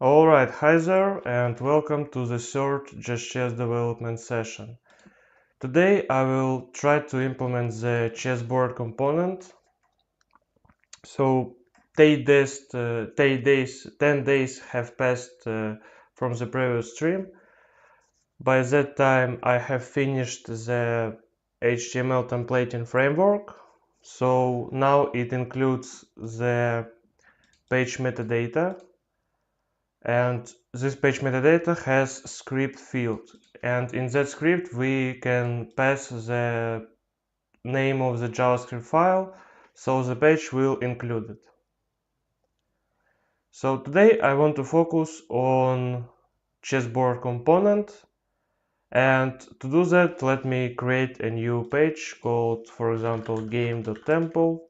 Alright, hi there and welcome to the third JustChess development session. Today I will try to implement the chessboard component. So 10 days have passed from the previous stream. By that time I have finished the HTML templating framework. So now it includes the page metadata. And this page metadata has script field, and in that script we can pass the name of the JavaScript file, so the page will include it. So today I want to focus on chessboard component, and to do that let me create a new page called, for example, game.temple.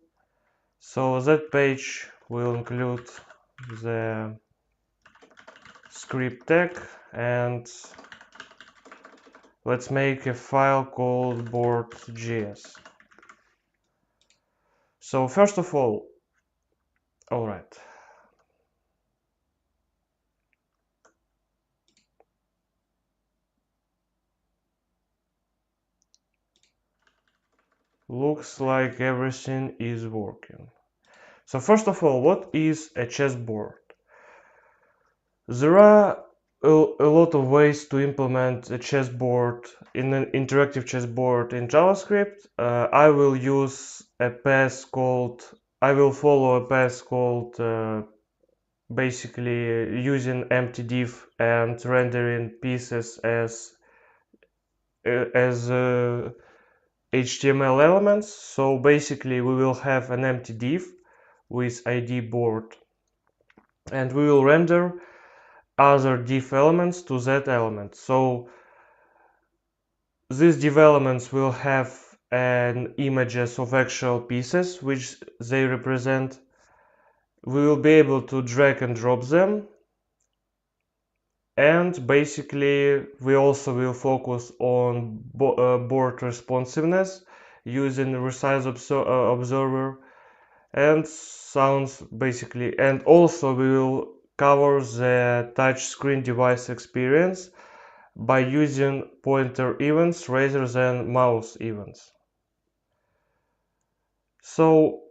So that page will include the script tag, and let's make a file called board.js. So first of all, alright. Looks like everything is working. So first of all, what is a chessboard? There are a lot of ways to implement a chessboard in an interactive chessboard in JavaScript. I will follow a path called basically using empty div and rendering pieces as HTML elements. So basically we will have an empty div with ID board, and we will render other div elements to that element. So these div elements will have an images of actual pieces which they represent. We will be able to drag and drop them, and basically we also will focus on board responsiveness using resize observer and sounds basically, and also we will cover the touch screen device experience by using pointer events rather than mouse events. So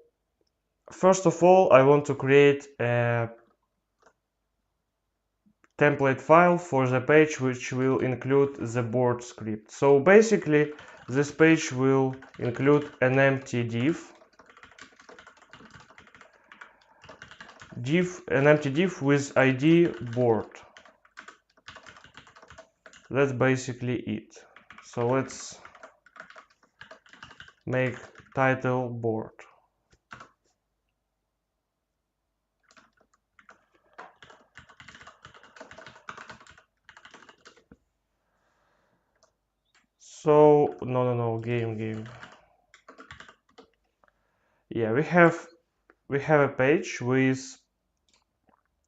first of all I want to create a template file for the page which will include the board script. So basically this page will include an empty div with ID board. That's basically it. So let's make title board. So no, game. Yeah, we have a page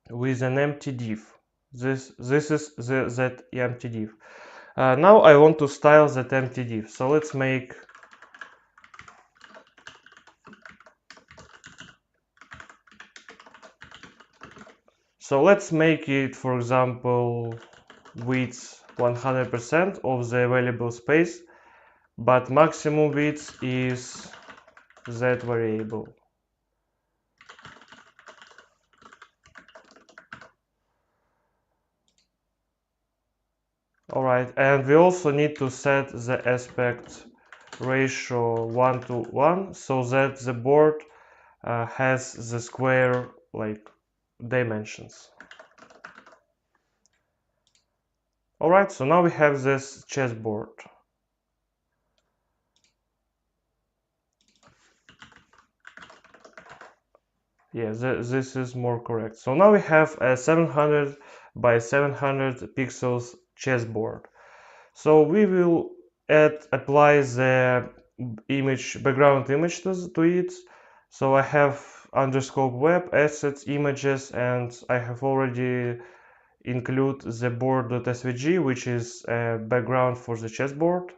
with an empty div. This is that empty div. Now I want to style that empty div. So let's make it, for example, width 100% of the available space, but maximum width is that variable. Alright, and we also need to set the aspect ratio 1:1 so that the board has the square like dimensions. Alright, so now we have this chessboard. Yeah, this is more correct. So now we have a 700 by 700 pixels chessboard. So we will apply the background image to it. So I have underscore web assets images, and I have already include the board.svg, which is a background for the chessboard.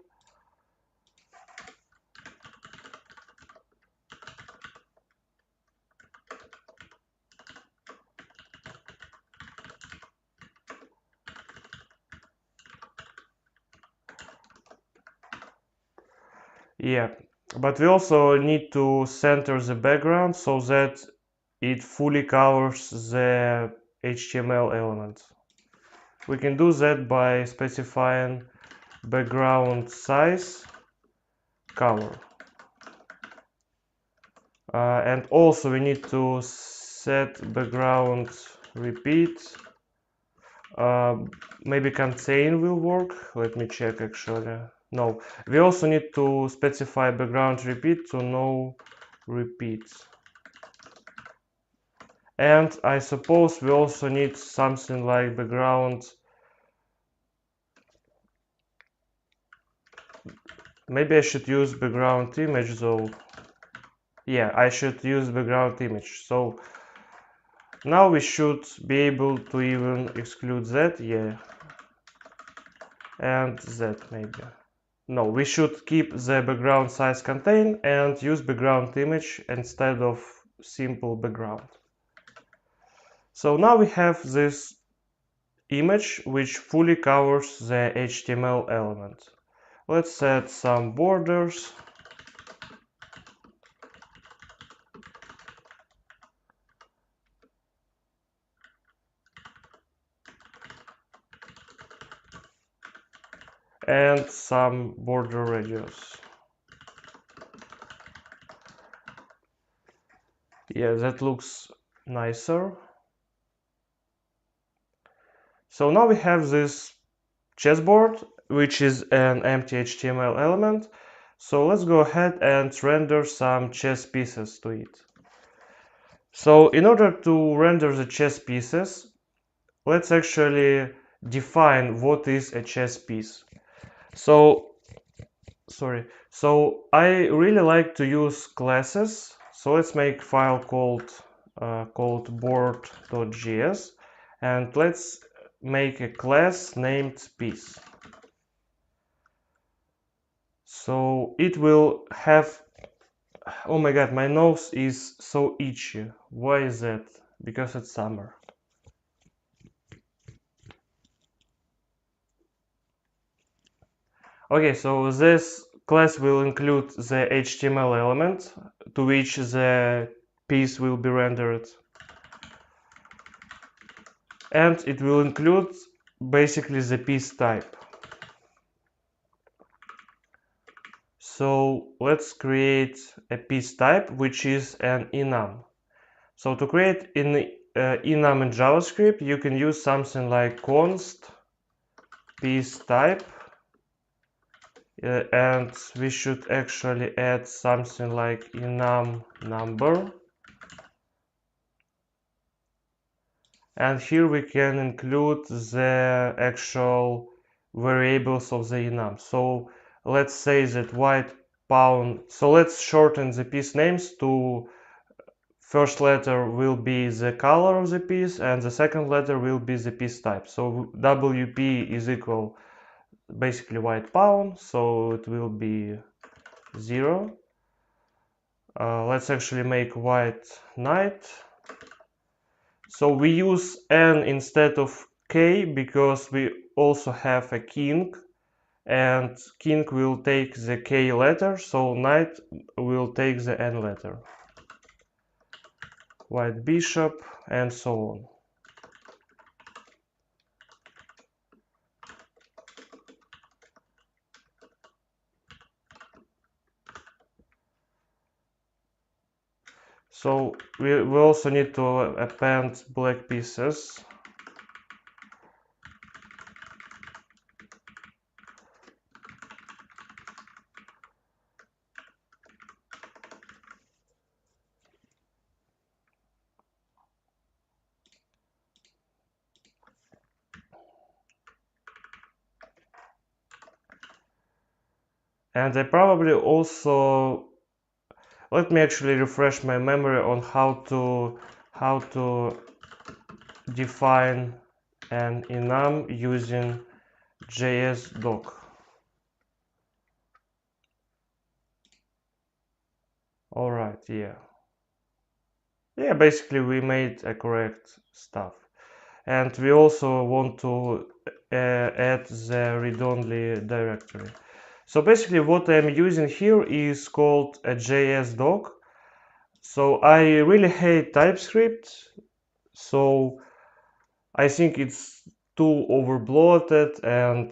Yeah, but we also need to center the background so that it fully covers the HTML element. We can do that by specifying background size color. And also we need to set background repeat. Maybe contain will work. Let me check actually. No, we also need to specify background repeat to no repeats. And I suppose we also need something like background. Maybe I should use background image though. Yeah, I should use background image. So now we should be able to even exclude that, yeah. And that maybe. No, we should keep the background size contain and use background image instead of simple background. So now we have this image which fully covers the HTML element. Let's set some borders. And some border radius. Yeah, that looks nicer. So now we have this chessboard, which is an empty HTML element. So let's go ahead and render some chess pieces to it. So in order to render the chess pieces, let's actually define what is a chess piece. So I really like to use classes. So let's make a file called board.js, and let's make a class named piece. So it will have, oh my god, my nose is so itchy. Why is that? Because it's summer. Okay, so this class will include the HTML element to which the piece will be rendered. And it will include basically the piece type. So let's create a piece type which is an enum. So to create an enum in JavaScript, you can use something like const piece type, and we should actually add something like enum number. And here we can include the actual variables of the enum. So let's say that white pound. So let's shorten the piece names to first letter will be the color of the piece and the second letter will be the piece type. So WP is equal basically white pound, so it will be 0. Let's actually make white knight. So we use n instead of k because we also have a king, and king will take the k letter, so knight will take the n letter. White bishop, and so on. So we also need to append black pieces. And I probably also, let me actually refresh my memory on how to define an enum using JS doc. All right, yeah. Yeah, basically we made a correct stuff. And we also want to add the read-only directory. So basically what I'm using here is called a JS doc. So I really hate TypeScript. So I think it's too overbloated and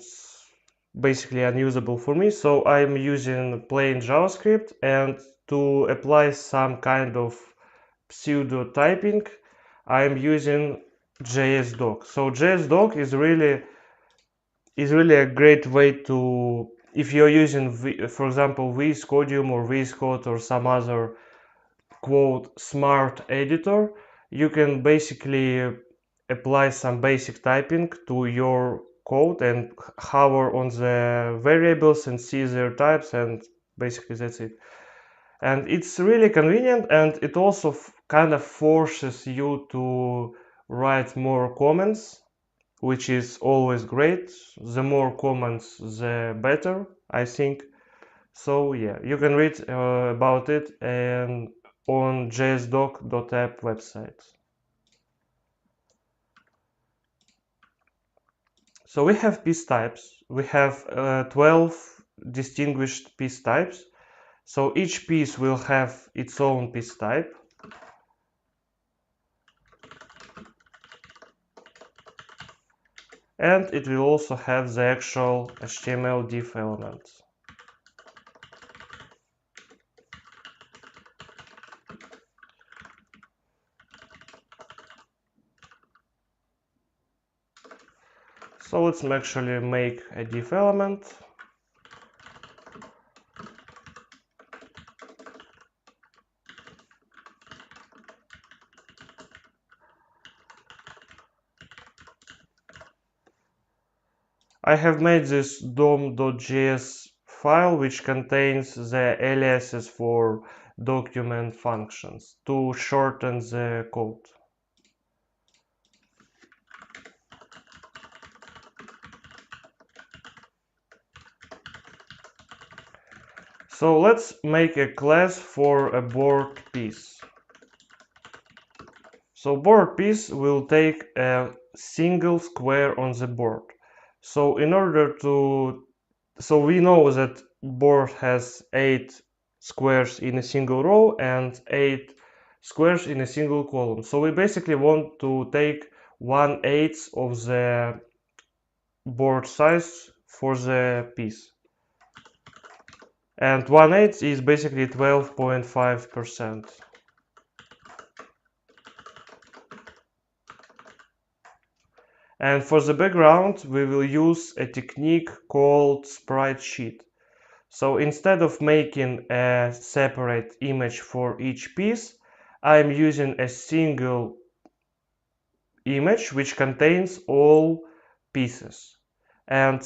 basically unusable for me. So I'm using plain JavaScript, and to apply some kind of pseudo typing, I'm using JSDoc. So JSDoc is really a great way to, if you're using, for example, VS Codium or VS Code or some other quote smart editor, you can basically apply some basic typing to your code and hover on the variables and see their types, and basically that's it. And it's really convenient, and it also kind of forces you to write more comments, which is always great. The more comments, the better, I think. So yeah, you can read about it and on jsdoc.app website. So we have piece types. We have 12 distinguished piece types. So each piece will have its own piece type. And it will also have the actual HTML div element. So let's actually make a div element. I have made this dom.js file which contains the aliases for document functions to shorten the code. So let's make a class for a board piece. So board piece will take a single square on the board. So in order to, so we know that board has 8 squares in a single row and 8 squares in a single column. So we basically want to take 1/8 of the board size for the piece. And 1/8 is basically 12.5%. And for the background, we will use a technique called sprite sheet. So instead of making a separate image for each piece, I'm using a single image which contains all pieces. And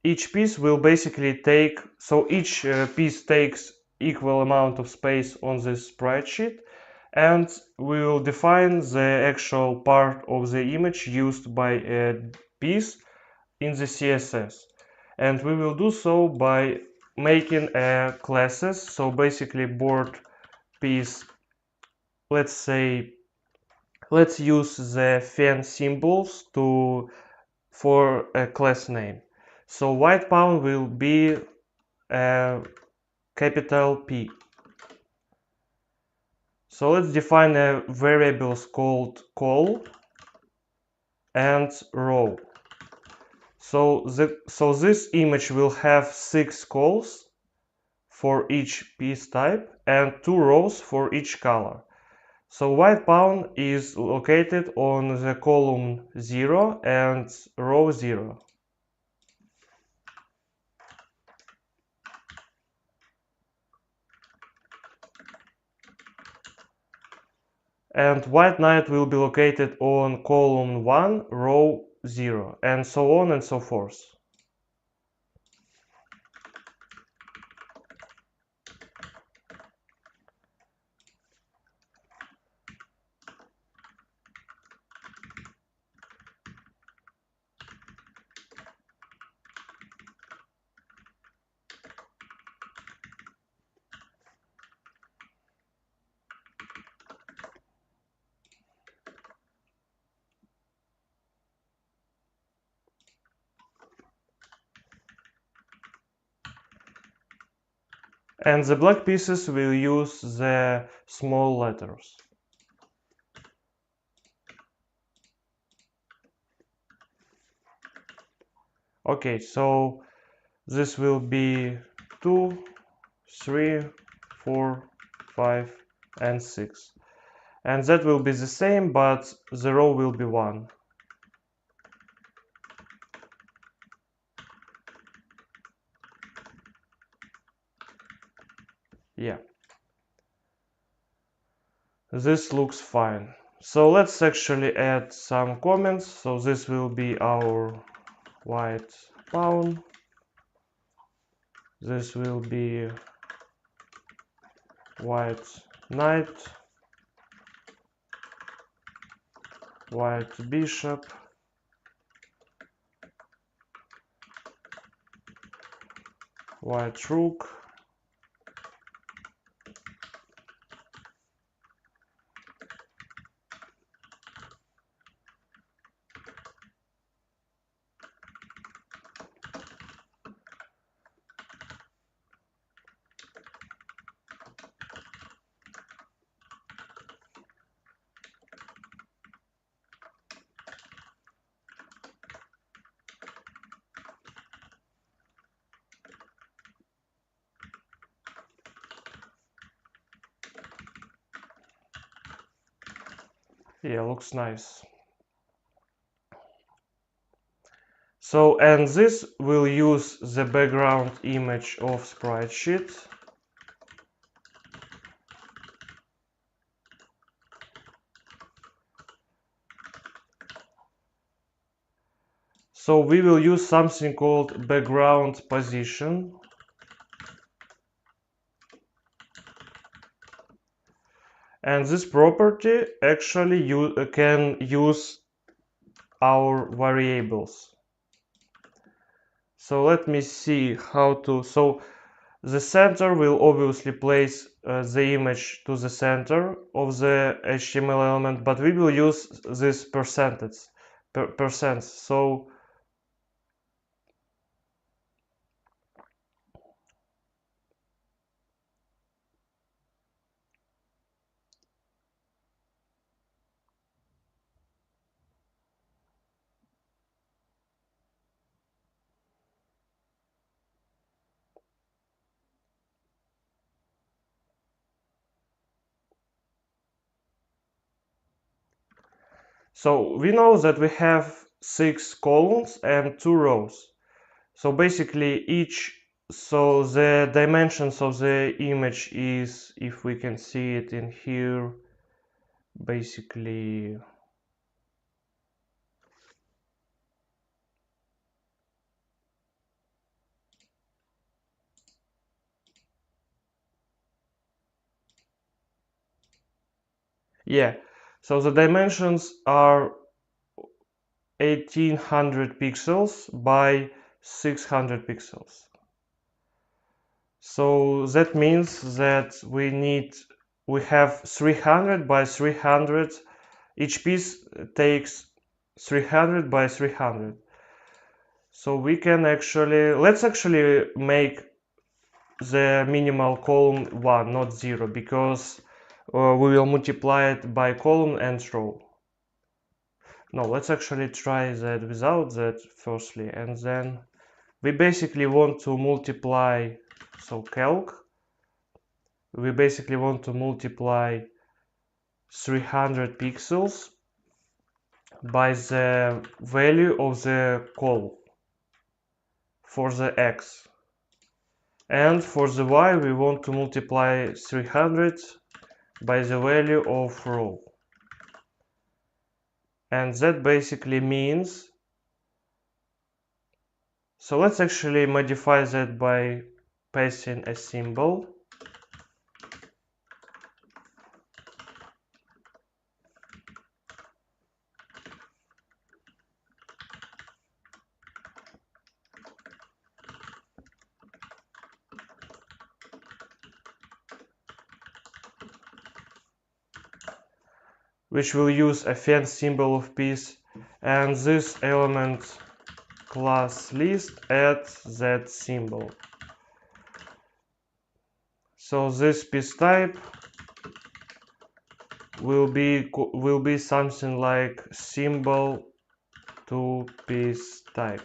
each piece will basically take, so each piece takes equal amount of space on this sprite sheet, and we will define the actual part of the image used by a piece in the CSS. And we will do so by making classes. So basically board piece, let's say, let's use the fan symbols for a class name. So white pound will be capital P. So let's define a variables called call and row. So this image will have 6 calls for each piece type and 2 rows for each color. So white pound is located on the column 0 and row 0. And white knight will be located on column 1, row 0, and so on and so forth. And the black pieces will use the small letters. Okay, so this will be 2, 3, 4, 5, and 6. And that will be the same, but the row will be 1. Yeah. This looks fine. So let's actually add some comments. So this will be our white pawn. This will be white knight, white bishop, white rook, yeah, looks nice. So, and this will use the background image of sprite sheet. So we will use something called background position. And this property actually can use our variables. So let me see how to. So the center will obviously place the image to the center of the HTML element, but we will use this percentage, percent. So we know that we have 6 columns and 2 rows. So basically so the dimensions of the image is, if we can see it in here, basically yeah, so the dimensions are 1800 pixels by 600 pixels. So that means that we have 300 by 300. Each piece takes 300 by 300. So we can let's actually make the minimal column 1, not 0, because we will multiply it by column and row. No, let's actually try that without that firstly, and then we basically want to multiply, so calc, we basically want to multiply 300 pixels by the value of the col for the x. And for the y, we want to multiply 300 by the value of row. And that basically means, so let's actually modify that by passing a symbol. Which will use a fence symbol of piece, and this element class list adds that symbol. So this piece type will be something like symbol to piece type.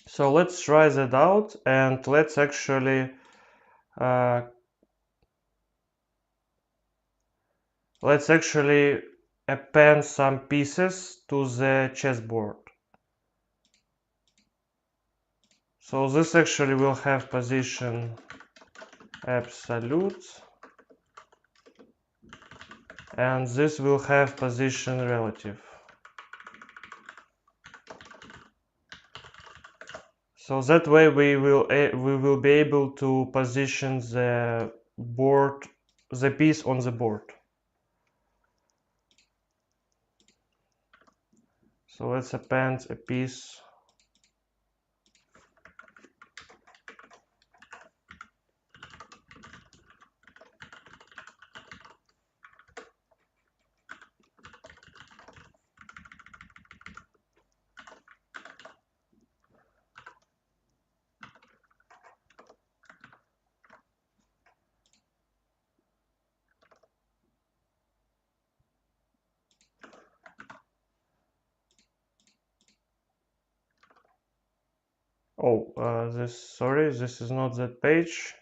So let's try that out, and let's actually append some pieces to the chessboard. So this actually will have position absolute, and this will have position relative. So that way we will be able to position the piece on the board. So let's append a piece. Oh, sorry, this is not that page.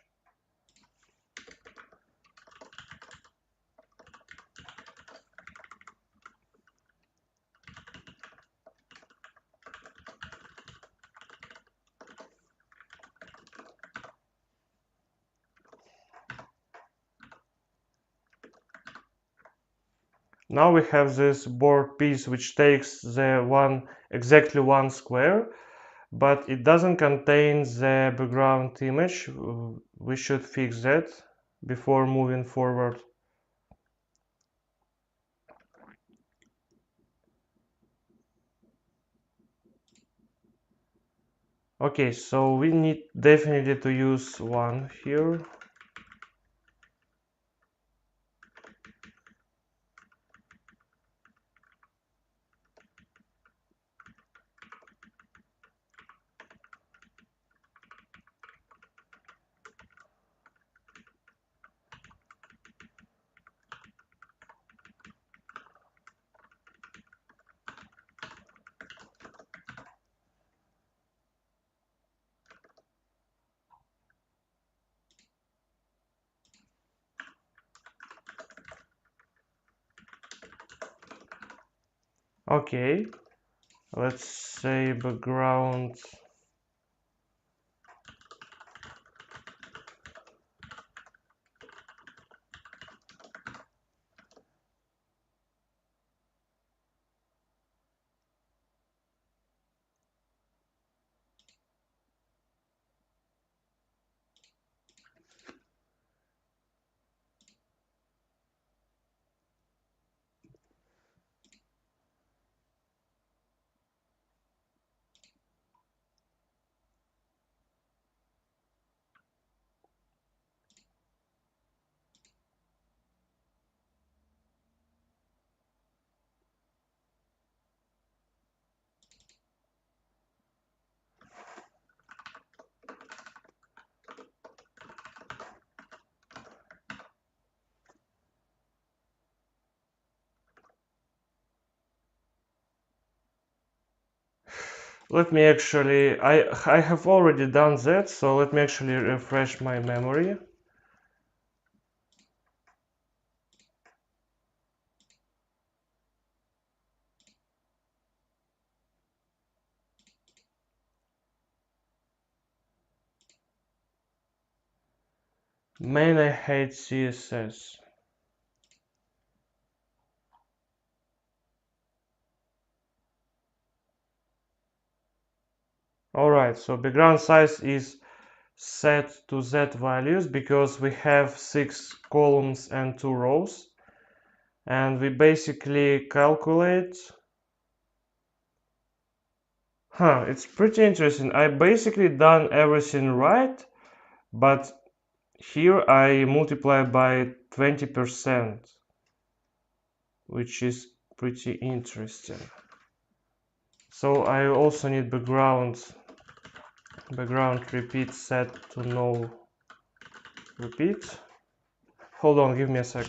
Now we have this board piece which takes the exactly one square, but it doesn't contain the background image. We should fix that before moving forward. Okay, so we need definitely to use one here. Okay, let's say background. Let me actually, I have already done that, so let me actually refresh my memory. Man, I hate CSS. Alright, so background size is set to Z values because we have 6 columns and 2 rows. And we basically calculate. It's pretty interesting. I basically done everything right, but here I multiply by 20%, which is pretty interesting. So I also need background repeat set to no repeat. Hold on, give me a sec.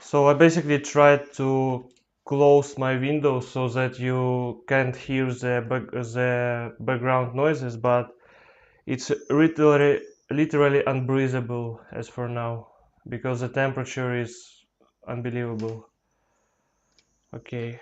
So I basically tried to close my window so that you can't hear the background noises, but it's literally unbreathable as for now because the temperature is unbelievable. Okay.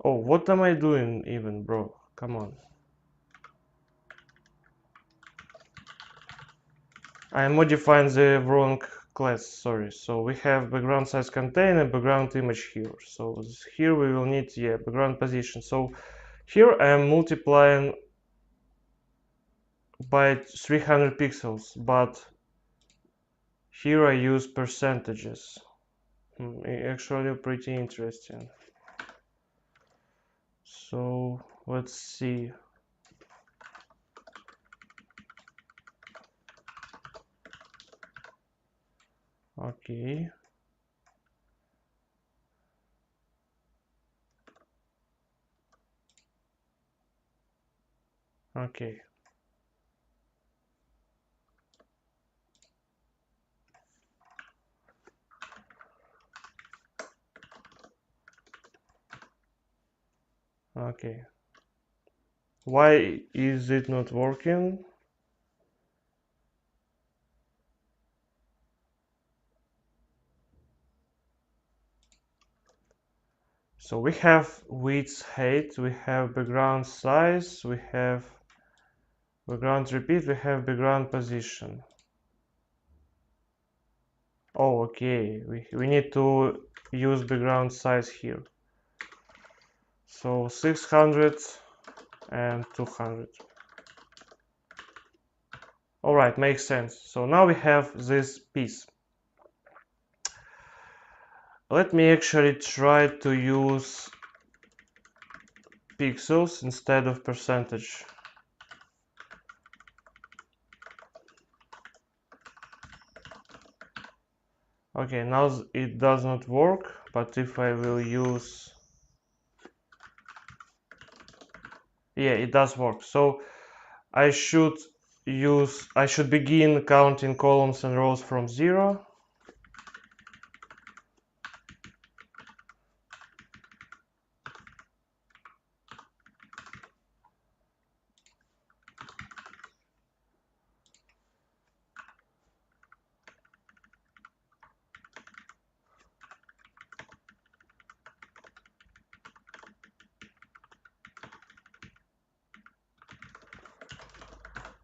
Oh, what am I doing even, bro? Come on. I am modifying the wrong class, sorry. So we have background size container, background image here. So here we will need, yeah, background position. So here I am multiplying by 300 pixels, but here I use percentages. Actually pretty interesting. So let's see. Okay. Okay. Okay. Why is it not working? So we have width, height, we have background size, we have background repeat, we have background position. Oh, okay. We need to use background size here. So 600 and 200. Alright, makes sense. So now we have this piece. Let me actually try to use pixels instead of percentage. Okay, now it does not work, but if I will use... Yeah, it does work. So I should begin counting columns and rows from 0.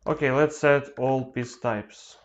Okay, let's set all piece types.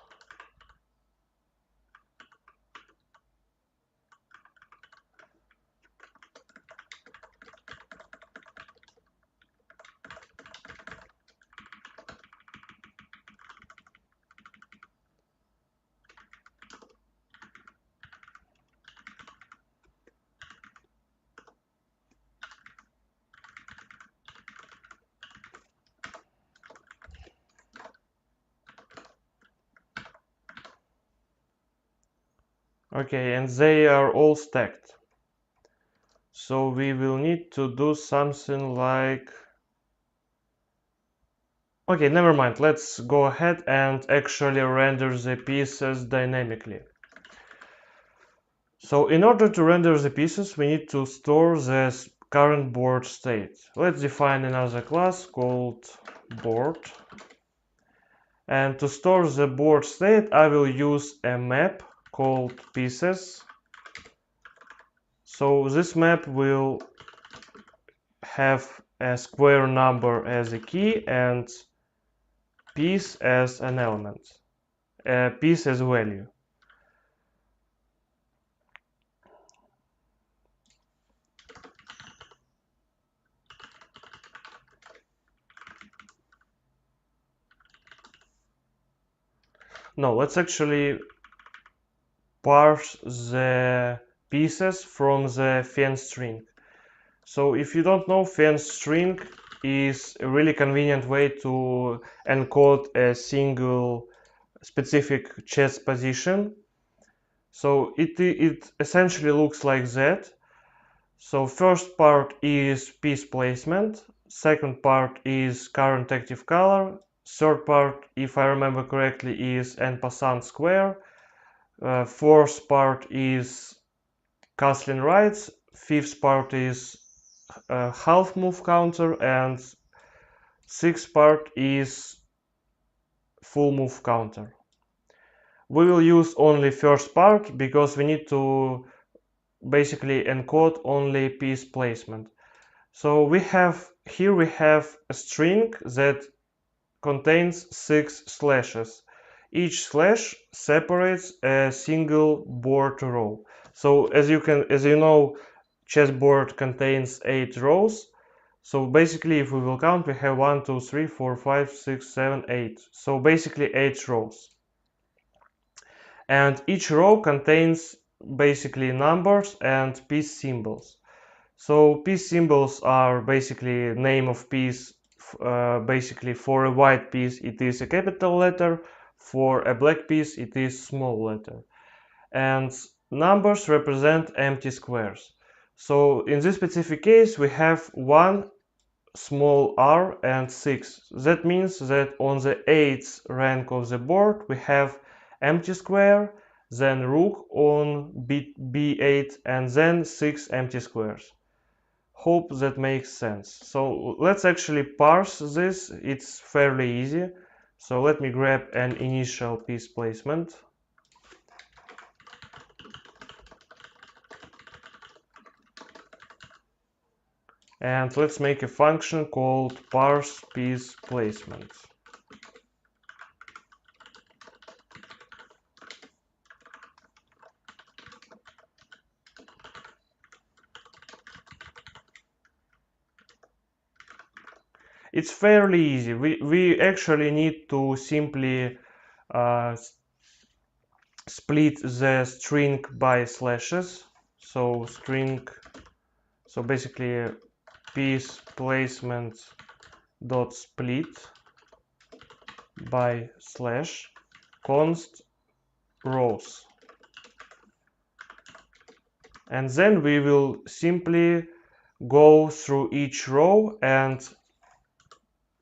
Okay, and they are all stacked. So we will need to do something like... Okay, never mind. Let's go ahead and actually render the pieces dynamically. So in order to render the pieces, we need to store the current board state. Let's define another class called board. And to store the board state, I will use a map called pieces. So this map will have a square number as a key and piece as an element, piece as value. No, let's actually parse the pieces from the fen string. So if you don't know, fen string is a really convenient way to encode a single specific chess position. So it essentially looks like that. So first part is piece placement, second part is current active color, third part, if I remember correctly, is en passant square, fourth part is castling rights, fifth part is half move counter, and sixth part is full move counter. We will use only first part because we need to basically encode only piece placement. So we have a string that contains 6 slashes. Each slash separates a single board row. So as you know, chessboard contains 8 rows. So basically, if we will count, we have 1, 2, 3, 4, 5, 6, 7, 8. So basically 8 rows. And each row contains basically numbers and piece symbols. So piece symbols are basically name of piece. Basically for a white piece it is a capital letter, for a black piece it is small letter. And numbers represent empty squares. So in this specific case we have 1, small r, and 6. That means that on the 8th rank of the board we have empty square, then rook on b8, and then 6 empty squares. Hope that makes sense. So let's actually parse this. It's fairly easy. So let me grab an initial piece placement. And let's make a function called parse piece placement. It's fairly easy. We actually need to simply split the string by slashes. So string, so basically piece placement dot split by slash const rows, and then we will simply go through each row and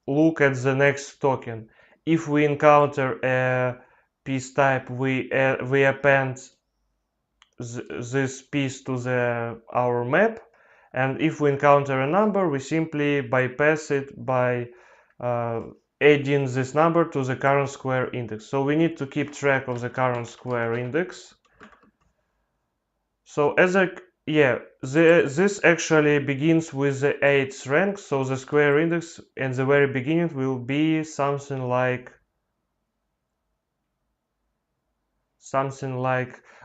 look at the next token. If we encounter a piece type, we append this piece to our map, and if we encounter a number, we simply bypass it by adding this number to the current square index. So we need to keep track of the current square index. So this actually begins with the 8th rank, so the square index in the very beginning will be something like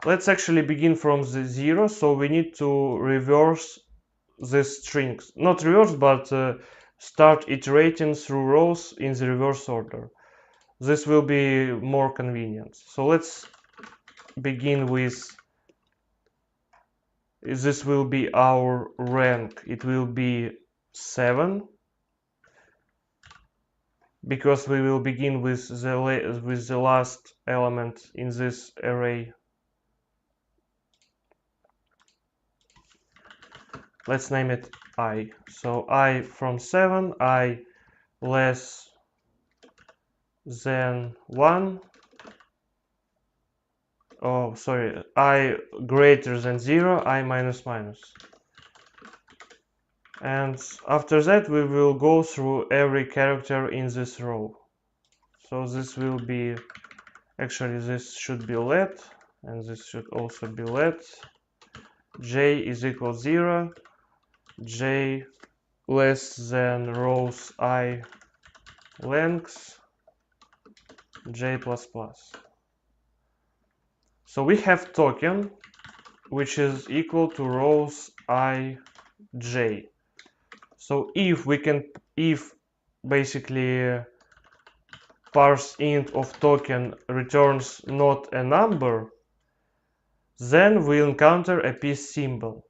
let's actually begin from the 0, so we need to reverse these strings, not reverse, but start iterating through rows in the reverse order. This will be more convenient. So let's begin with, this will be our rank. It will be 7, because we will begin with the last element in this array. Let's name it I. So I from 7, I less than 1. Oh, sorry, I greater than 0, I minus minus. And after that, we will go through every character in this row. So this will be, actually this should be let, and this should also be let. J is equal 0, J less than rows I lengths, J plus plus. So we have token, which is equal to rows I, J. So if basically parse int of token returns not a number, then we encounter a piece symbol.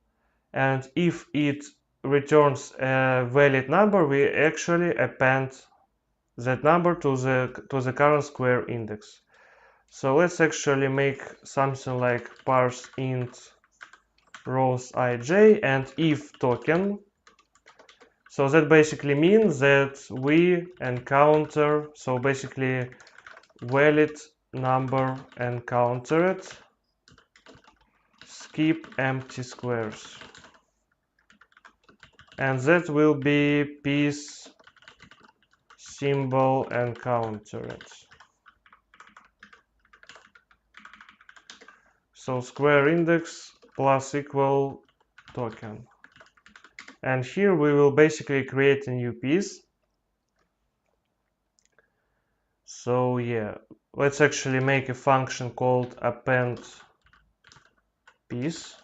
And if it returns a valid number, we actually append that number to the current square index. So let's actually make something like parse int rows ij and if token. So that basically means that we encounter, so basically valid number encountered, skip empty squares. And that will be piece symbol encountered. So square index plus equal token. And here we will basically create a new piece. So yeah, let's actually make a function called append piece.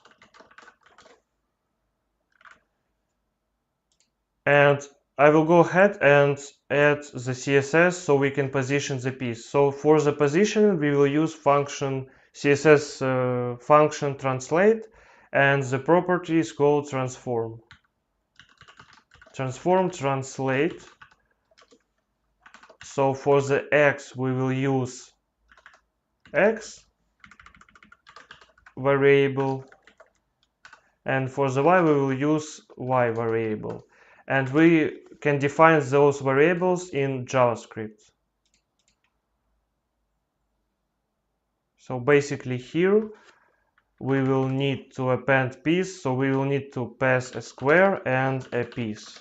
And I will go ahead and add the CSS so we can position the piece. So for the positioning, we will use function CSS function translate, and the property is called transform. Transform translate. So for the X, we will use X variable, and for the Y, we will use Y variable. And we can define those variables in JavaScript. So basically here we will need to append piece, so we will need to pass a square and a piece.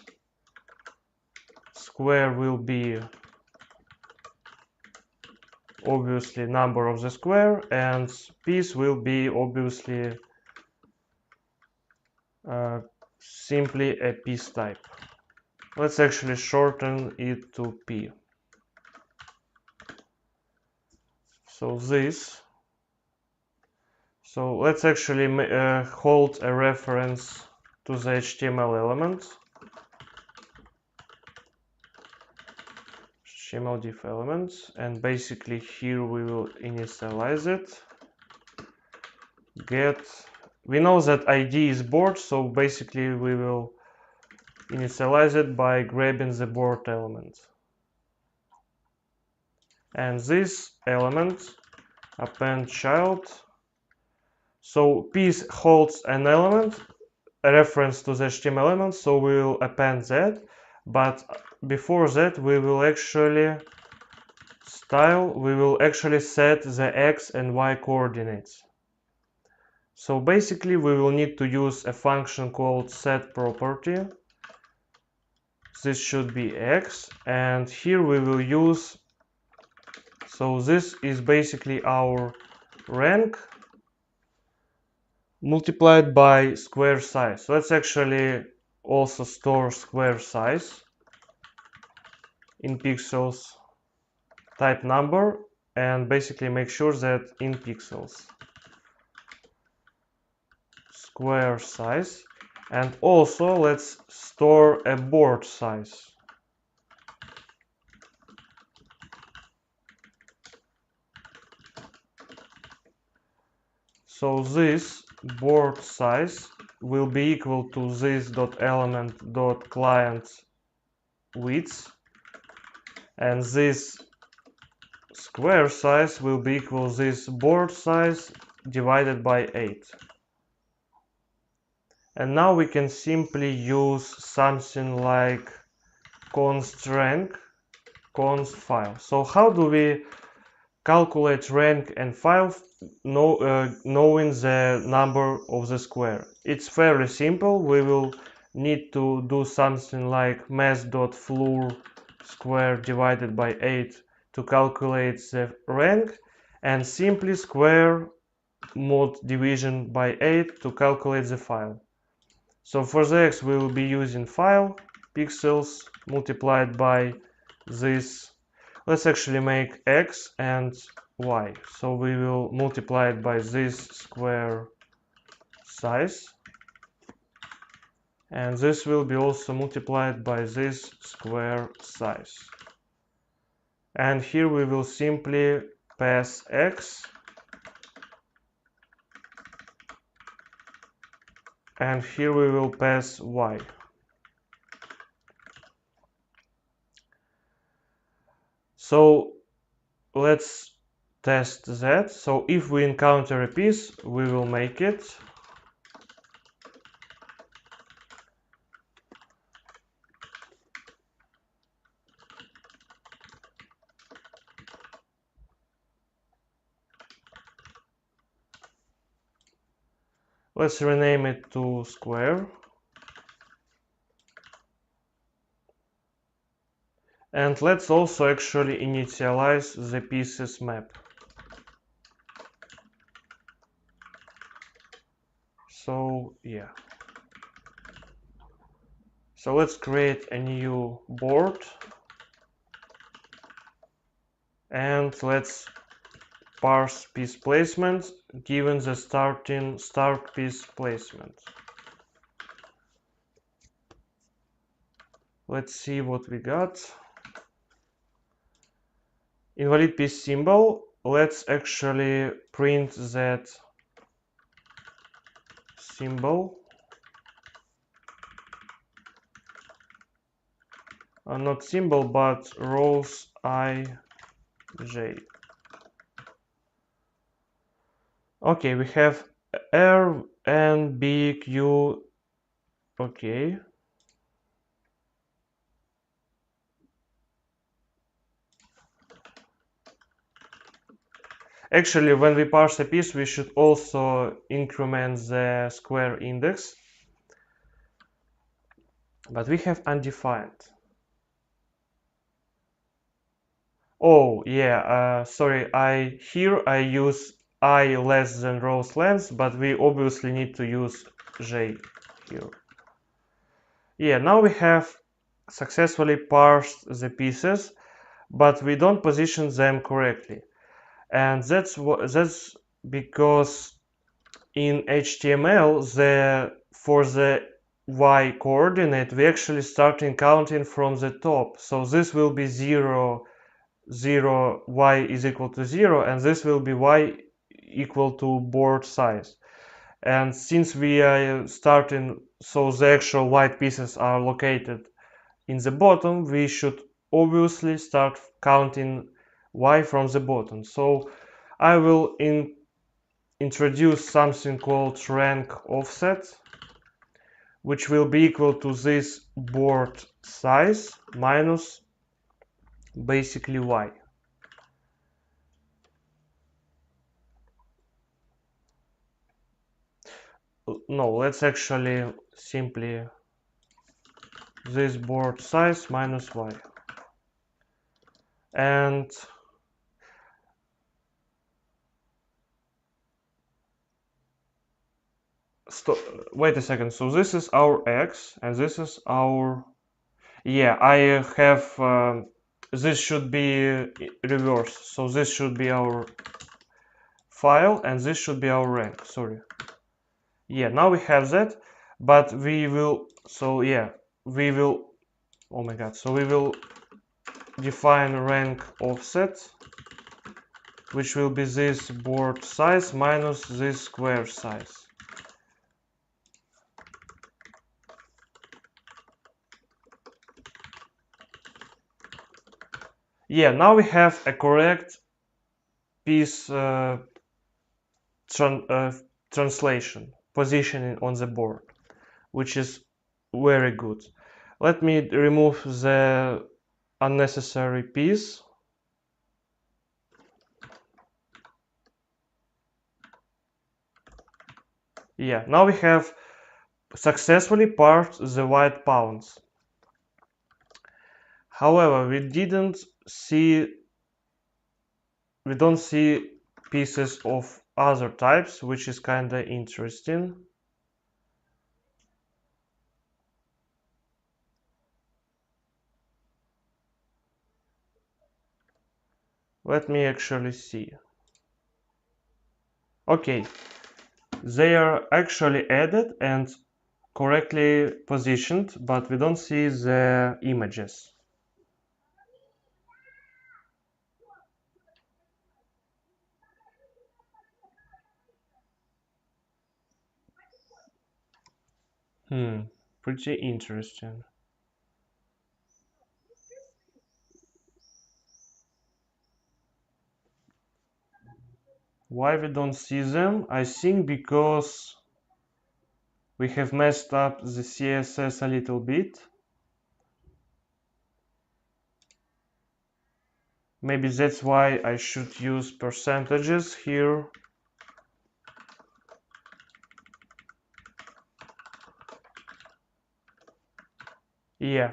Square will be obviously number of the square, and piece will be obviously simply a piece type. Let's actually shorten it to P. So this. So let's actually hold a reference to the HTML element. HTML div elements, and basically here we will initialize it. Get, we know that ID is board, so basically we will initialize it by grabbing the board element. And this element append child. So piece holds an element, a reference to the HTML element, so we will append that. But before that, we will actually set the X and Y coordinates. So basically, we will need to use a function called setProperty. This should be X, and here we will use, so this is basically our rank multiplied by square size. Let's actually also store square size in pixels, type number, and basically make sure that in pixels square size, and also let's store a board size. So this board size will be equal to this.element.client width, and this square size will be equal to this board size divided by 8. And now we can simply use something like const rank, const file. So how do we calculate rank and file knowing the number of the square? It's fairly simple. We will need to do something like math.floor square divided by 8 to calculate the rank, and simply square mod division by 8 to calculate the file. So for the X we will be using file pixels multiplied by this. Let's actually make X and Y. So we will multiply it by this square size, and this will be also multiplied by this square size. And here we will simply pass X, and here we will pass Y. So let's test that. So if we encounter a piece, we will make it. Let's rename it to square. And let's also actually initialize the pieces map. So yeah. So let's create a new board. And let's parse piece placement given the start piece placement. Let's see what we got. Invalid piece symbol. Let's actually print that symbol. Not symbol, but rows I, J. Okay, we have R, N, B, Q. Okay. Actually, when we parse a piece, we should also increment the square index. But we have undefined. Oh, yeah, sorry, here I use I less than rows length, but we obviously need to use J here. Yeah, now we have successfully parsed the pieces, but we don't position them correctly. And that's because in HTML, for the Y coordinate, we actually start counting from the top. So this will be 0 0 y is equal to 0, and this will be y equal to board size. And since we are starting, so the actual white pieces are located in the bottom, we should obviously start counting y from the bottom. So I will introduce something called rank offset, which will be equal to this board size minus basically y. No, let's actually simply this board size minus y. And wait a second, so this is our x and this is our, yeah, I have this should be reversed, so this should be our file and this should be our rank, sorry. Yeah, now we have that, but we will, so yeah, we will, oh my god, so we will define rank offset, which will be this board size minus this square size. Yeah, now we have a correct piece translation, positioning on the board, which is very good. Let me remove the unnecessary piece. Yeah, now we have successfully parsed the white pawns. However, we don't see pieces of other types, which is kinda interesting. Let me actually see. Okay, they are actually added and correctly positioned, but we don't see the images. Pretty interesting. Why we don't see them? I think because we have messed up the CSS a little bit. Maybe that's why I should use percentages here. Yeah,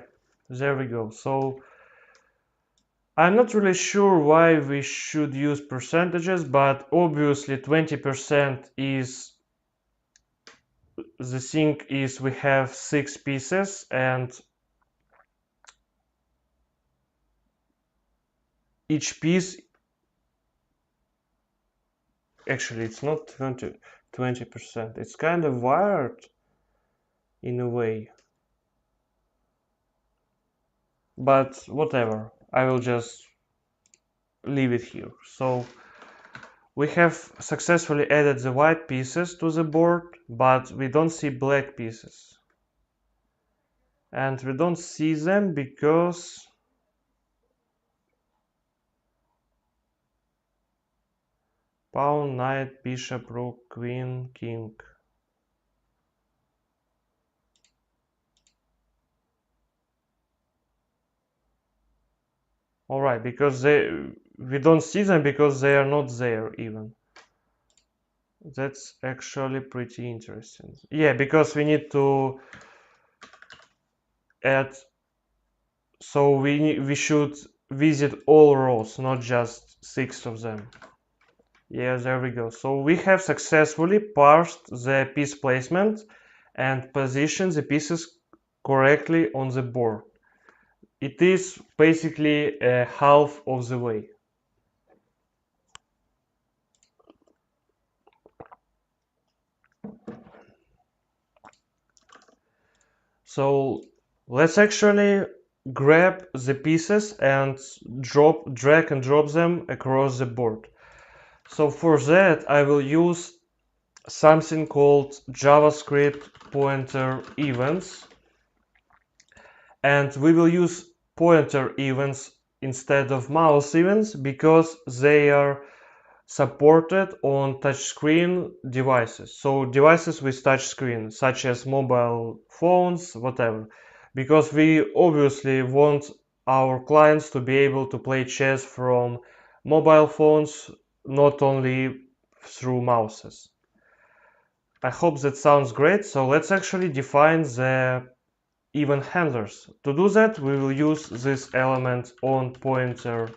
there we go. So I'm not really sure why we should use percentages, but obviously 20% is the thing is we have 6 pieces and each piece, actually it's not 20%, it's kind of wired in a way, but whatever, I will just leave it here. So we have successfully added the white pieces to the board, but we don't see black pieces, and we don't see them because pawn, knight, bishop, rook, queen, king. All right, because we don't see them because they are not there even. That's actually pretty interesting. Yeah, because we need to add, so we should visit all rows, not just 6 of them. Yeah, there we go. So we have successfully parsed the piece placement and positioned the pieces correctly on the board. It is basically half of the way. So let's actually grab the pieces and drag and drop them across the board. So for that I will use something called JavaScript pointer events, and we will use pointer events instead of mouse events because they are supported on touchscreen devices. So devices with touchscreen, such as mobile phones, whatever. Because we obviously want our clients to be able to play chess from mobile phones, not only through mouses. I hope that sounds great. So let's actually define the event handlers. To do that, we will use this element on pointer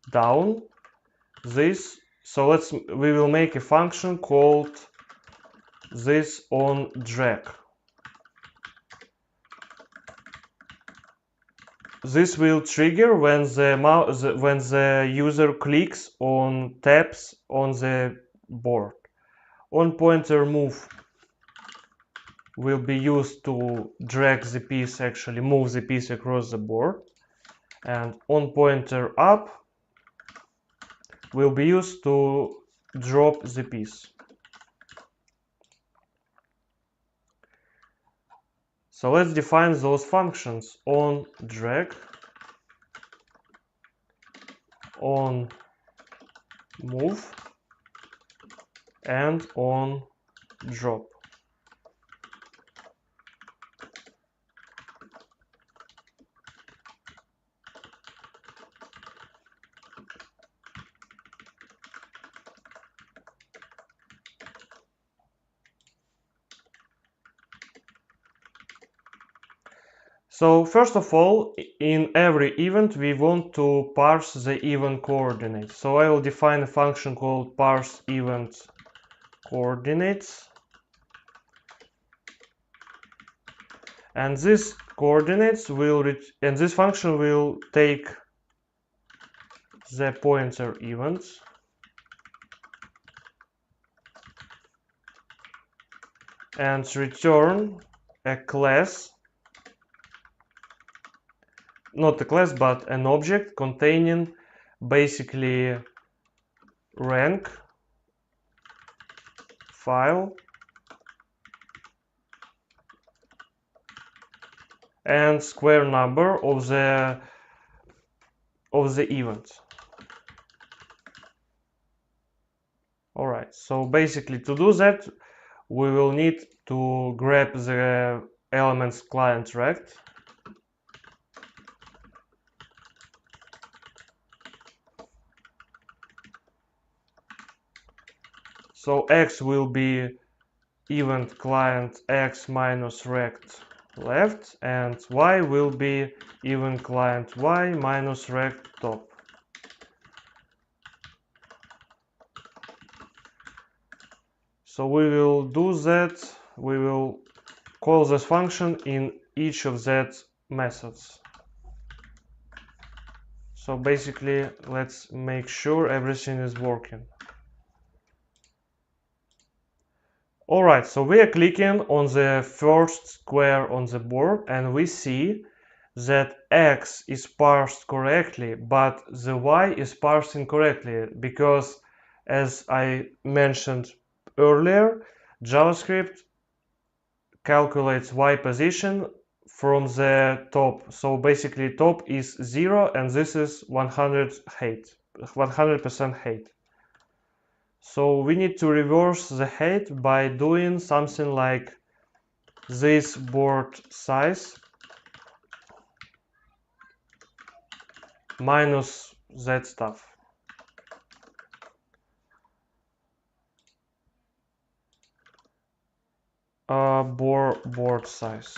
down. This, so we will make a function called this on drag. This will trigger when the user clicks on tabs on the board. On pointer move will be used to drag the piece, actually move the piece across the board, and on pointer up will be used to drop the piece. So let's define those functions: on drag, on move, and on drop. So first of all, in every event we want to parse the event coordinates. So I will define a function called parse event coordinates, and this function will take the pointer events and return a class, not a class but an object containing basically rank file and square number of the event. Alright, so basically to do that we will need to grab the elements client rect, so x will be event client x minus rect left, and y will be event client y minus rect top. So we will do that, we will call this function in each of that methods. So basically let's make sure everything is working. Alright, so we are clicking on the first square on the board and we see that x is parsed correctly, but the y is parsed incorrectly because, as I mentioned earlier, JavaScript calculates y position from the top. So basically top is 0 and this is 100% height. So we need to reverse the height by doing something like this board size minus that stuff. Board size.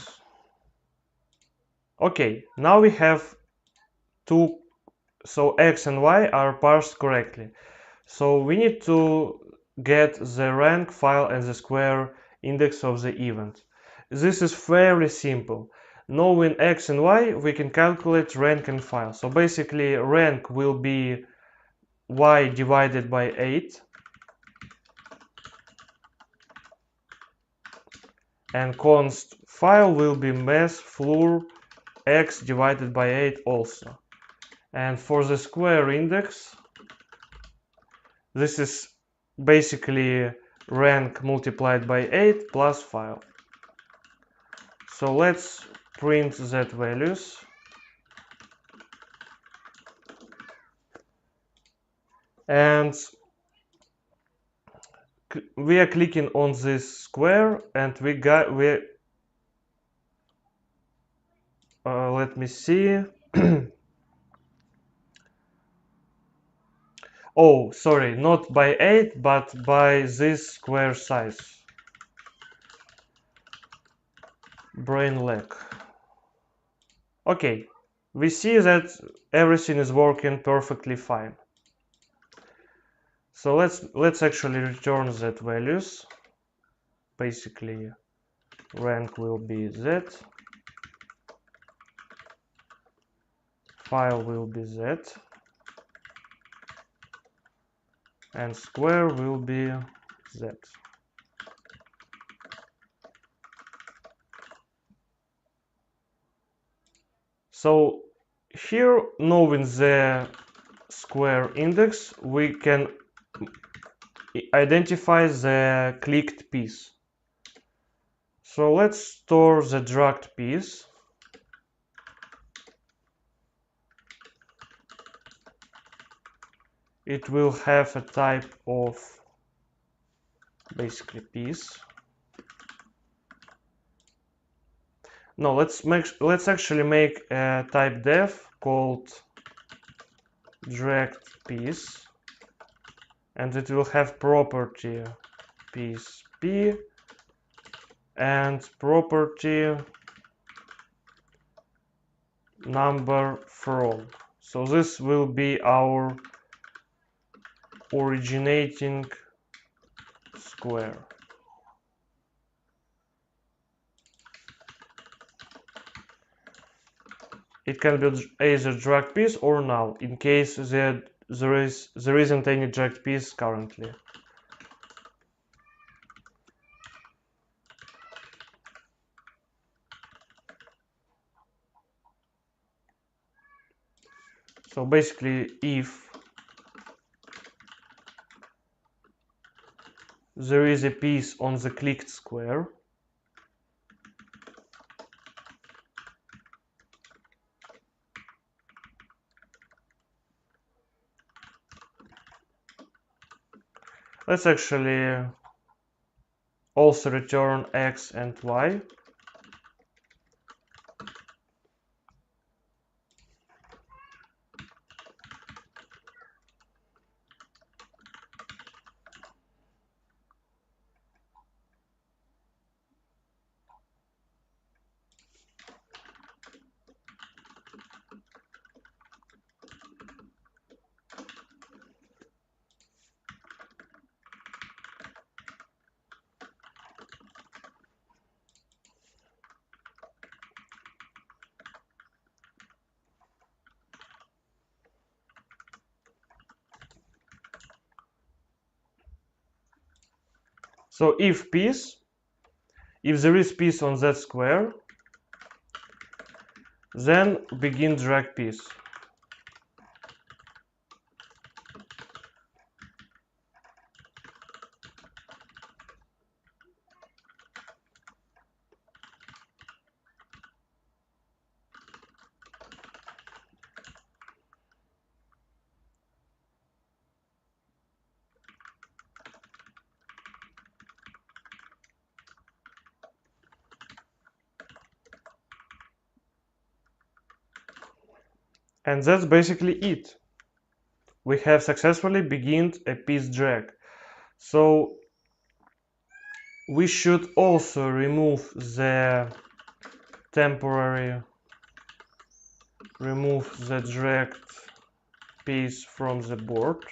Okay, now we have two, so x and y are parsed correctly. So we need to get the rank file and the square index of the event. This is fairly simple. Knowing x and y, we can calculate rank and file. So basically rank will be y divided by 8, and const file will be math floor x divided by 8 also. And for the square index, this is basically rank multiplied by 8 plus file. So let's print that values. And we are clicking on this square and let me see. Oh, sorry, not by 8, but by this square size. Brain lag. Okay, we see that everything is working perfectly fine. So let's actually return that values. Basically, rank will be that, file will be that, and square will be that. So here, knowing the square index, we can identify the clicked piece. So let's store the dragged piece. It will have a type of basically piece. No, let's actually make a type def called dragged piece, and it will have property piece p and property number from. So this will be our originating square. It can be either drag piece or null in case there isn't any dragged piece currently. So basically, if there is a piece on the clicked square, let's actually also return x and y. So if there is piece on that square, then begin drag piece. And that's basically it. We have successfully begun a piece drag. So we should also remove the dragged piece from the board.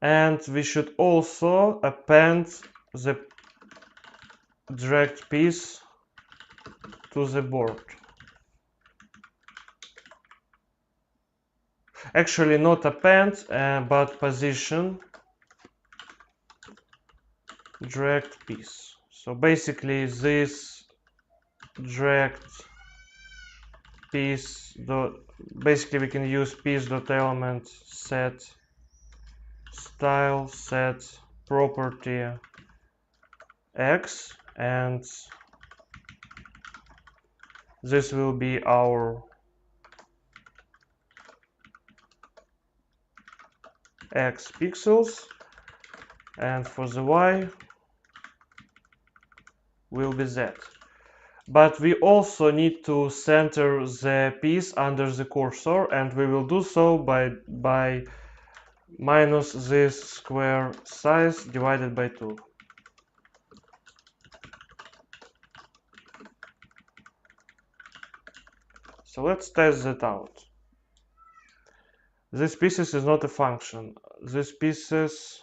And we should also append the dragged piece to the board. Actually, not append, but position dragged piece. So basically this dragged piece dot, basically we can use piece.element set style set property x, and this will be our x pixels, and for the y will be z. But we also need to center the piece under the cursor, and we will do so by minus this square size divided by 2. So let's test that out. This pieces is not a function. This pieces,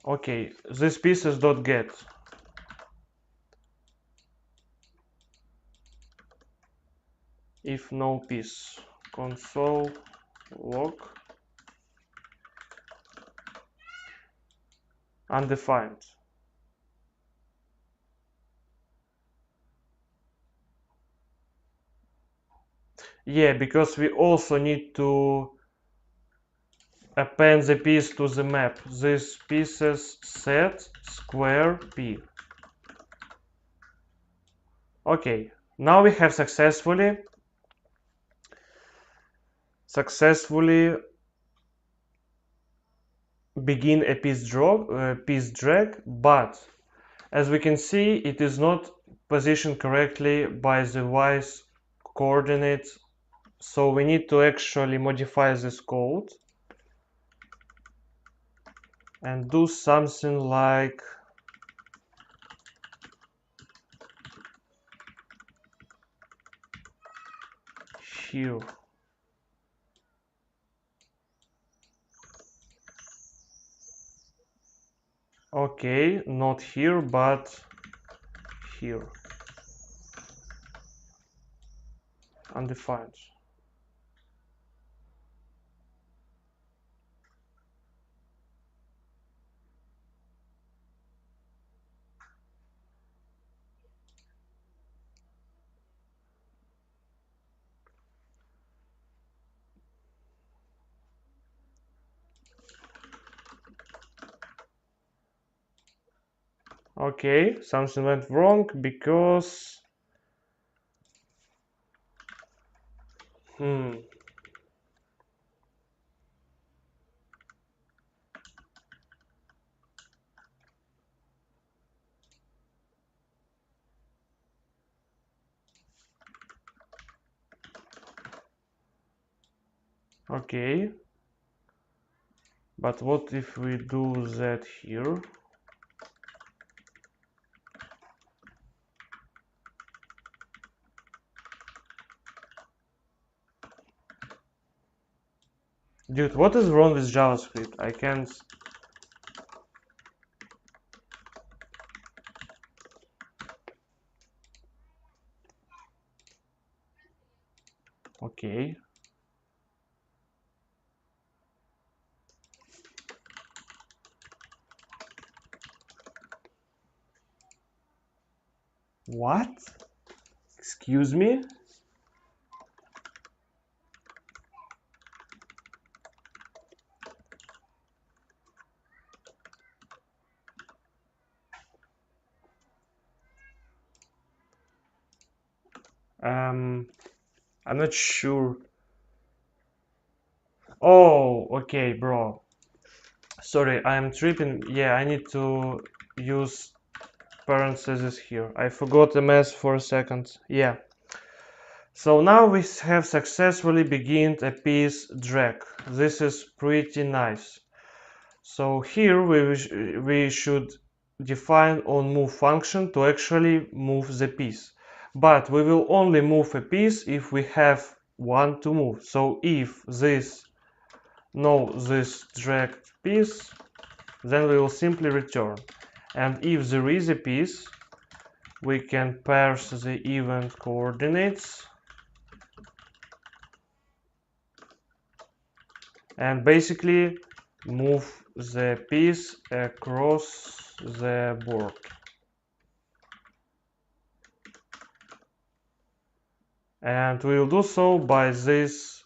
okay, this pieces dot get. If no piece, console log undefined. Yeah, because we also need to append the piece to the map. This pieces set square p. Okay, now we have successfully begin a piece drag, but as we can see, it is not positioned correctly by the y's coordinates, so we need to actually modify this code and do something like here. Okay, not here, but here. Undefined. Okay, something went wrong because okay, but what if we do that here? Dude, what is wrong with JavaScript? I can't. Okay. What? Excuse me? I'm not sure. Oh, okay, bro. Sorry, I'm tripping. Yeah, I need to use parentheses here. I forgot the mess for a second. Yeah. So now we have successfully begun a piece drag. This is pretty nice. So here we should define onMove function to actually move the piece. But we will only move a piece if we have one to move. So if this dragged piece, then we will simply return. And if there is a piece, we can parse the event coordinates. And basically move the piece across the board. And we will do so by this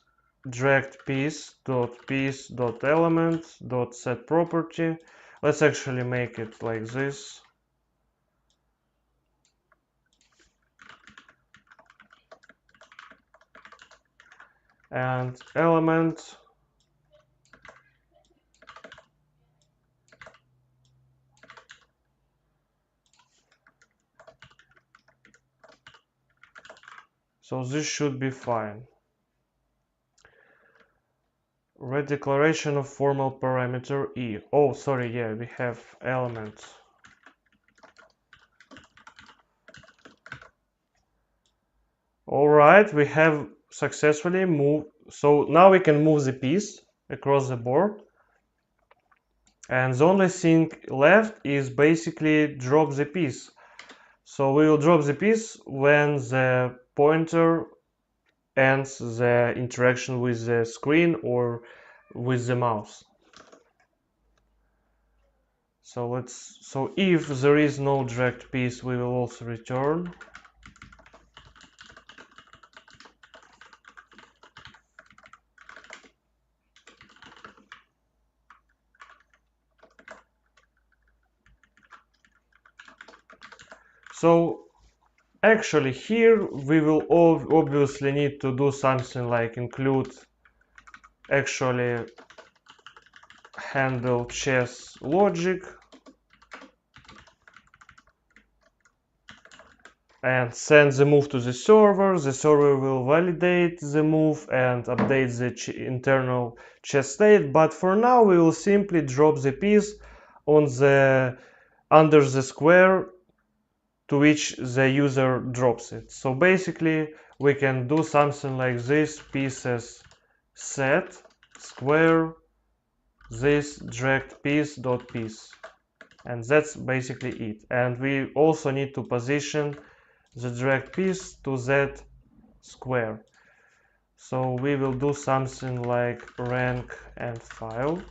dragged piece.element.set property. Let's actually make it like this. And element so this should be fine. Redeclaration of formal parameter e. Oh, sorry, yeah, we have element. All right, we have successfully moved. So now we can move the piece across the board. And the only thing left is basically drop the piece. So we will drop the piece when the pointer ends the interaction with the screen or with the mouse. So if there is no dragged piece, we will also return. So actually here we will obviously need to do something like include actually handle chess logic and send the move to the server. The server will validate the move and update the internal chess state. But for now, we will simply drop the piece on the under the square to which the user drops it. So basically, we can do something like this: pieces set square this dragged piece dot piece, and that's basically it. And we also need to position the dragged piece to that square. So we will do something like rank and file.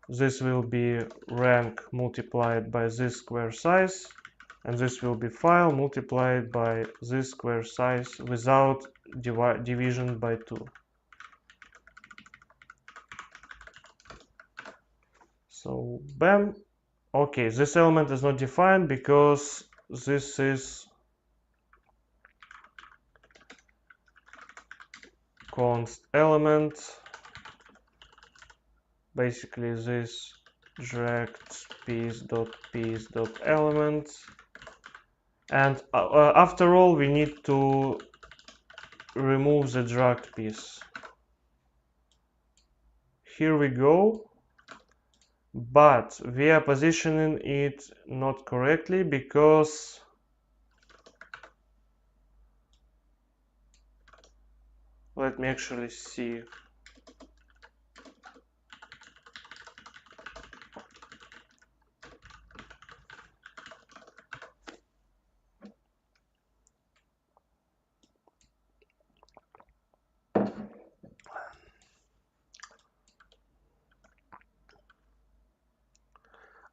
This will be rank multiplied by this square size, and this will be file multiplied by this square size without division by 2. So bam. Okay, this element is not defined because this is const element, basically this dragged piece.element, and after all we need to remove the dragged piece. Here we go, but we are positioning it not correctly because let me actually see.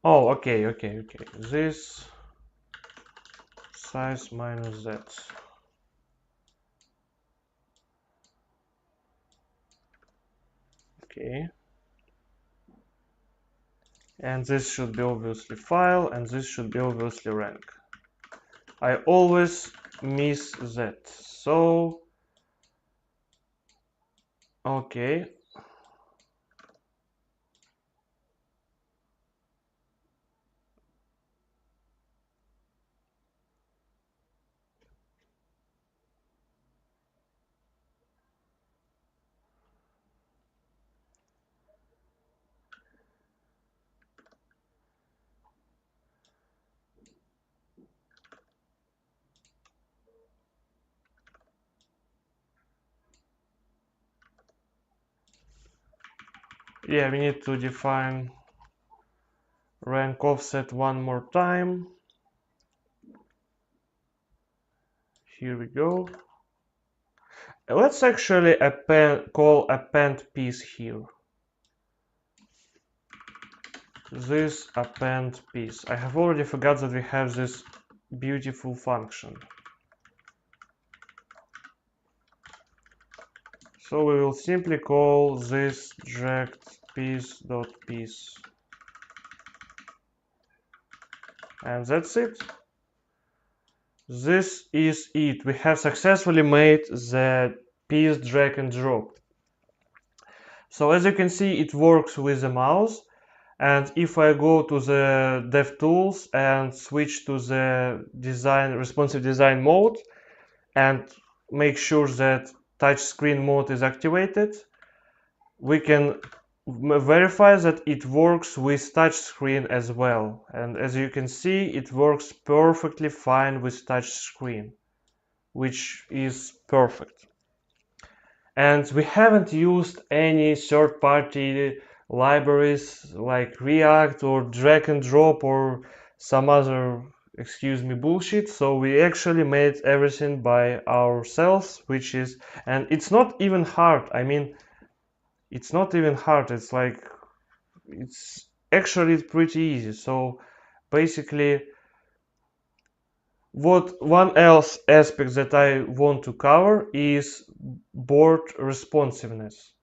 Oh, okay. This size minus that. Okay. And this should be obviously file, and this should be obviously rank. I always miss that. So, okay. Yeah, we need to define rank offset one more time. Here we go. Let's actually call append piece here. this append piece. I have already forgot that we have this beautiful function. So we will simply call this dragged piece. And that's it. This is it. We have successfully made the piece drag and drop. So as you can see, it works with the mouse. And if I go to the DevTools and switch to the responsive design mode and make sure that touchscreen mode is activated, we can verify that it works with touchscreen as well. And as you can see, it works perfectly fine with touchscreen, which is perfect. And we haven't used any third-party libraries like React or drag and drop or some other, excuse me, bullshit. So we actually made everything by ourselves, and it's not even hard. I mean, it's not even hard. It's actually pretty easy. So basically, one else aspect that I want to cover is board responsiveness.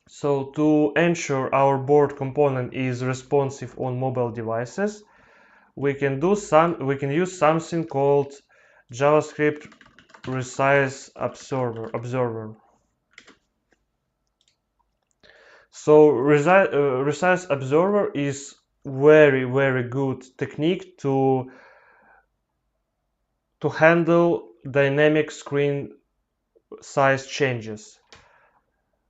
So to ensure our board component is responsive on mobile devices, we can use something called JavaScript resize observer. So resize observer is very good technique to handle dynamic screen size changes.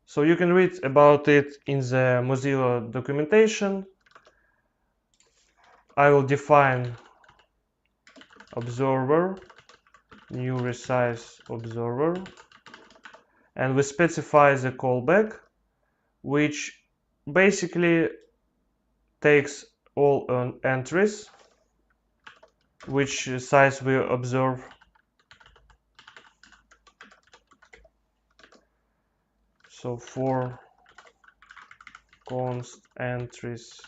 So you can read about it in the Mozilla documentation. I will define observer, new resize observer, and we specify the callback, which basically takes all entries which size we observe. So for const entries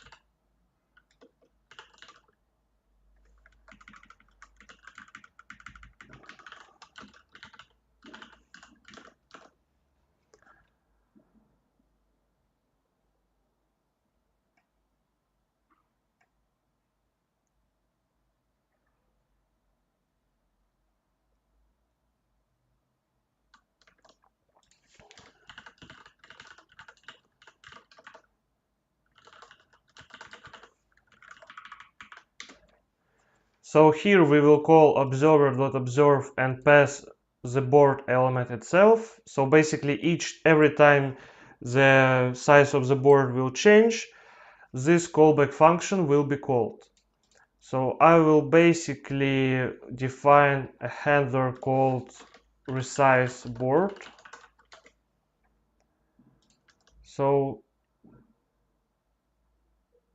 So here we will call observer.observe and pass the board element itself. So basically every time the size of the board will change, this callback function will be called. So I will basically define a handler called resize board. So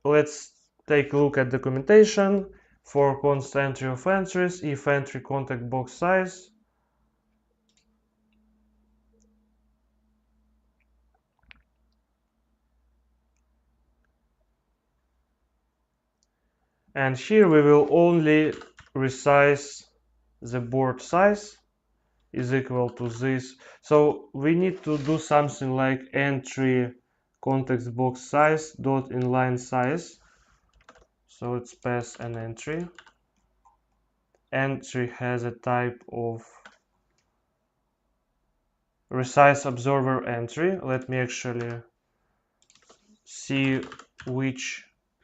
let's take a look at documentation. For const entry of entries, if entry contact box size. And here we will only resize the board size is equal to this. So we need to do something like entry context box size dot inline size. So let's pass an entry. Entry has a type of resize observer entry. Let me actually see which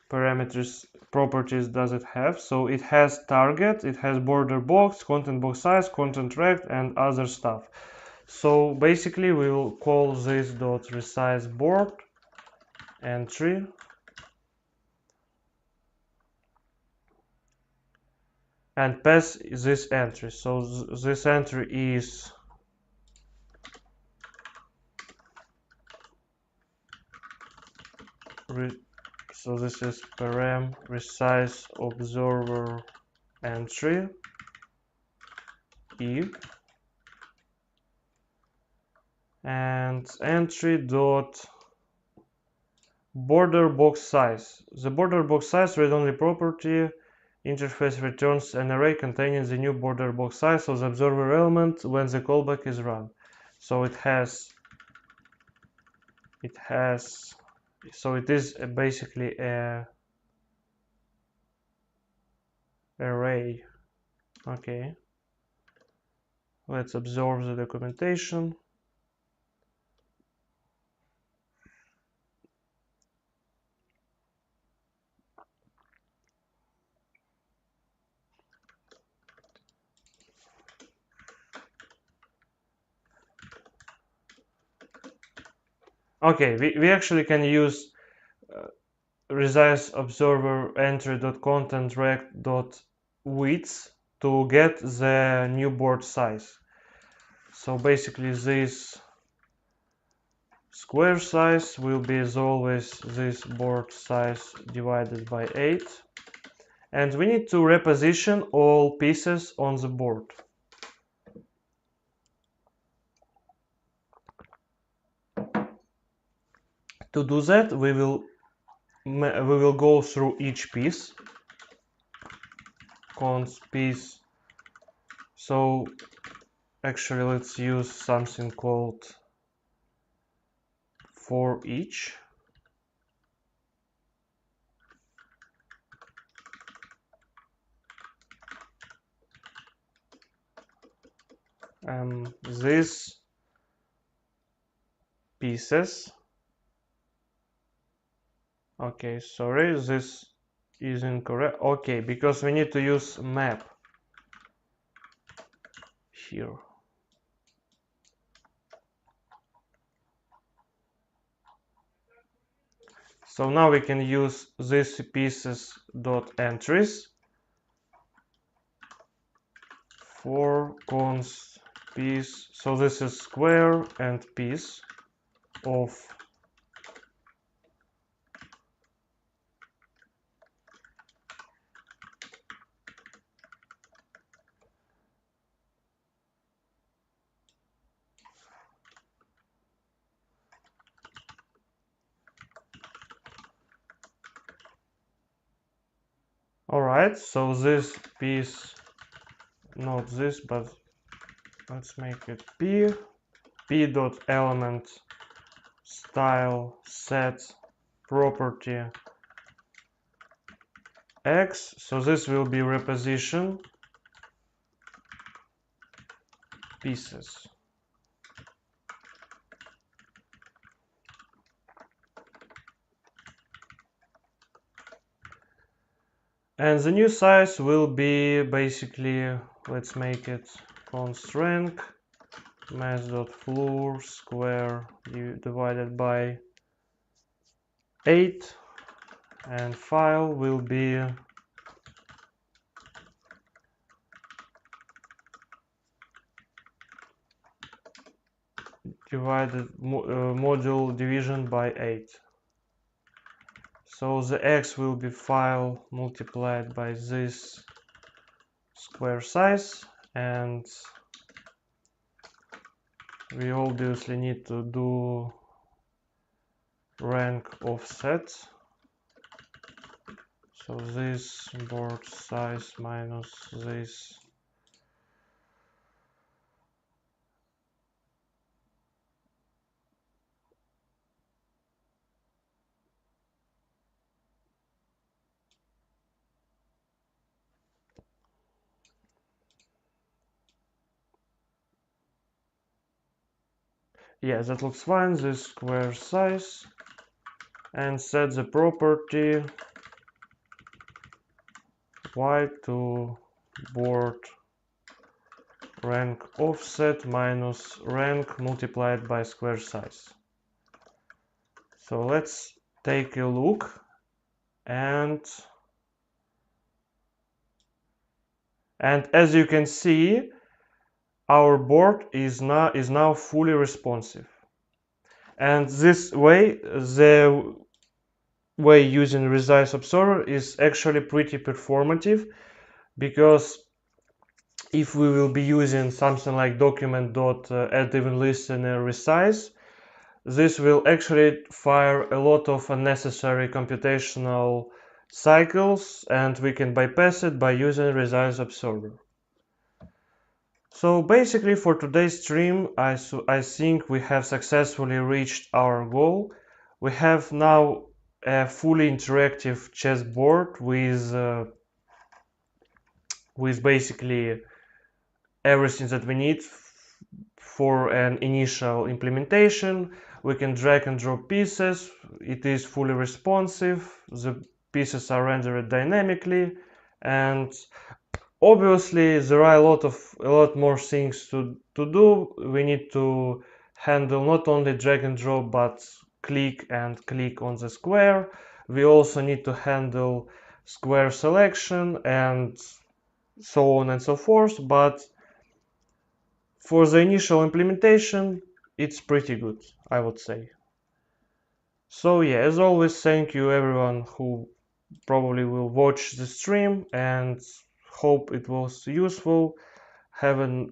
properties does it have. So it has target, it has border box, content box size, content rect, and other stuff. So basically we will call this dot resize board entry, and pass this entry. So this entry is so this is param resize observer entry e, and entry dot border box size. The border box size read-only property interface returns an array containing the new border box size of the observer element when the callback is run. So it is basically a array. Okay, let's observe the documentation. Okay, we actually can use resize observer entry.content rect.width to get the new board size. So basically this square size will be as always this board size divided by 8, and we need to reposition all pieces on the board. To do that, we will go through each piece, const piece. So actually let's use something called for each. These pieces. Okay, sorry, this is incorrect. Okay, because we need to use map here. So now we can use these pieces dot entries for const piece. So this is square and piece of Alright, so this piece, not this, but let's make it p dot element style set property x. So this will be reposition pieces. And the new size will be basically, let's make it const rank mass.floor square divided by 8, and file will be divided module division by 8. So the x will be file multiplied by this square size, and we obviously need to do rank offset. So this board size minus this. Yeah, that looks fine, this square size, and set the property y to board rank offset minus rank multiplied by square size. So let's take a look, and as you can see, our board is now fully responsive. And this way, the way using resize observer is actually pretty performative, because if we will be using something like document.addEvenListener resize, this will actually fire a lot of unnecessary computational cycles, and we can bypass it by using Resize Observer. So basically for today's stream, I think we have successfully reached our goal. We have now a fully interactive chessboard with basically everything that we need for an initial implementation. We can drag and drop pieces. It is fully responsive. The pieces are rendered dynamically, and obviously there are a lot more things to do. We need to handle not only drag and drop but click on the square. We also need to handle square selection and so on and so forth, but for the initial implementation it's pretty good, I would say. So yeah, as always, thank you everyone who probably will watch the stream, and hope it was useful. Have a